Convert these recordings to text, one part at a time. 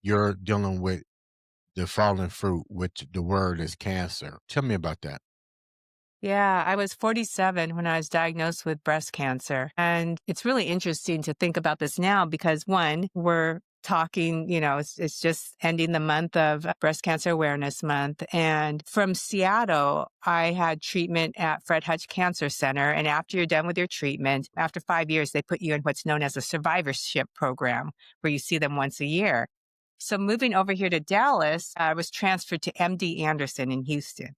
you're dealing with the fallen fruit, which the word is cancer. Tell me about that. Yeah, I was 47 when I was diagnosed with breast cancer. And it's really interesting to think about this now because one, we're talking, it's just ending the month of Breast Cancer Awareness Month. And from Seattle, I had treatment at Fred Hutch Cancer Center. And after you're done with your treatment, after 5 years, they put you in what's known as a survivorship program where you see them once a year. So moving over here to Dallas, I was transferred to MD Anderson in Houston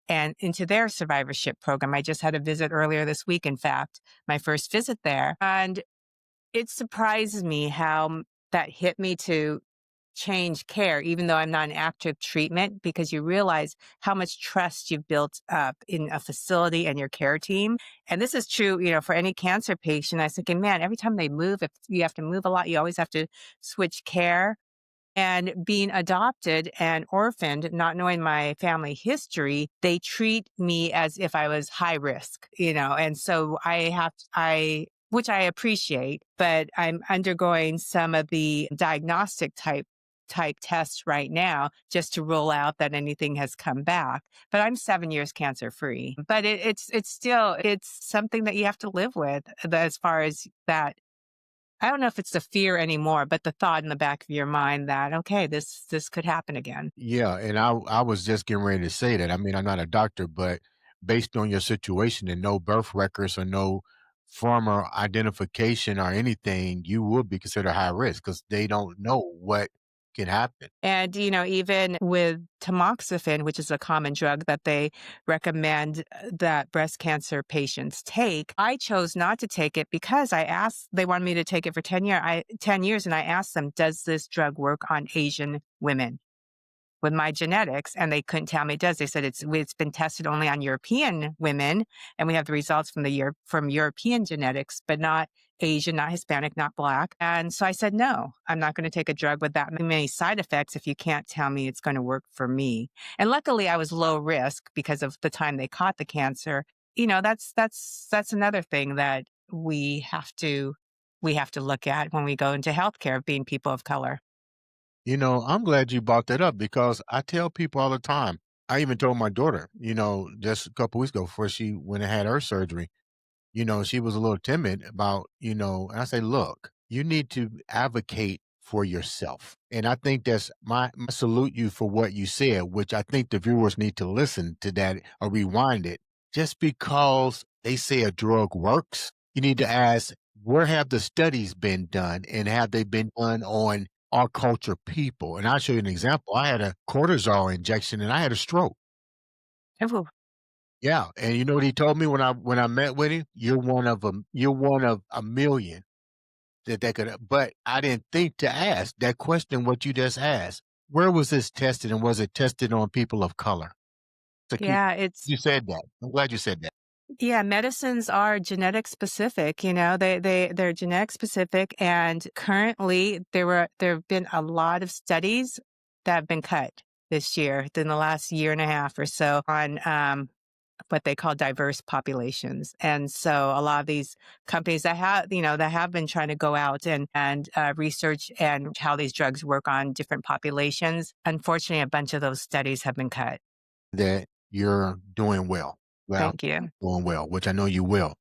and into their survivorship program. I just had a visit earlier this week, in fact, my first visit there. And it surprises me how that hit me to change care, even though I'm not in active treatment, because you realize how much trust you've built up in a facility and your care team. And this is true, for any cancer patient. I was thinking, man, every time they move, if you have to move a lot, you always have to switch care. And being adopted and orphaned, not knowing my family history, they treat me as if I was high risk, and so which I appreciate, but I'm undergoing some of the diagnostic type tests right now just to rule out that anything has come back. But I'm 7 years cancer free. But it's still, it's something that you have to live with as far as that. I don't know if it's the fear anymore, but the thought in the back of your mind that, okay, this could happen again. Yeah, and I was just getting ready to say that. I mean, I'm not a doctor, but based on your situation and no birth records or no former identification or anything, you would be considered high risk because they don't know what can happen. And, even with tamoxifen, which is a common drug that they recommend that breast cancer patients take, I chose not to take it because they wanted me to take it for 10 years. And I asked them, does this drug work on Asian women with my genetics? And they couldn't tell me it does. They said it's been tested only on European women, and we have the results from European genetics, but not Asian, not Hispanic, not Black. And so I said, no, I'm not going to take a drug with that many side effects if you can't tell me it's going to work for me. And luckily, I was low risk because of the time they caught the cancer. That's another thing that we have to look at when we go into healthcare, being people of color. I'm glad you brought that up because I tell people all the time. I even told my daughter, just a couple weeks ago before she went and had her surgery, she was a little timid about, and I say, look, you need to advocate for yourself. And I think I salute you for what you said, which I think the viewers need to listen to that or rewind it. Just because they say a drug works, you need to ask, where have the studies been done and have they been done on our culture people? And I'll show you an example. I had a cortisol injection and I had a stroke. Oh, Yeah, and you know what he told me when I met with him? You're one of a million that could but I didn't think to ask that question what you just asked. Where was this tested and was it tested on people of color? So keep yeah, it's you said that. I'm glad you said that. Yeah, medicines are genetic specific, they're genetic specific. And currently there have been a lot of studies that have been cut this year, within the last year and a half or so on, what they call diverse populations. And so a lot of these companies that have been trying to go out and research and how these drugs work on different populations. Unfortunately, a bunch of those studies have been cut. That you're doing well. Well, Thank you. doing well, which I know you will.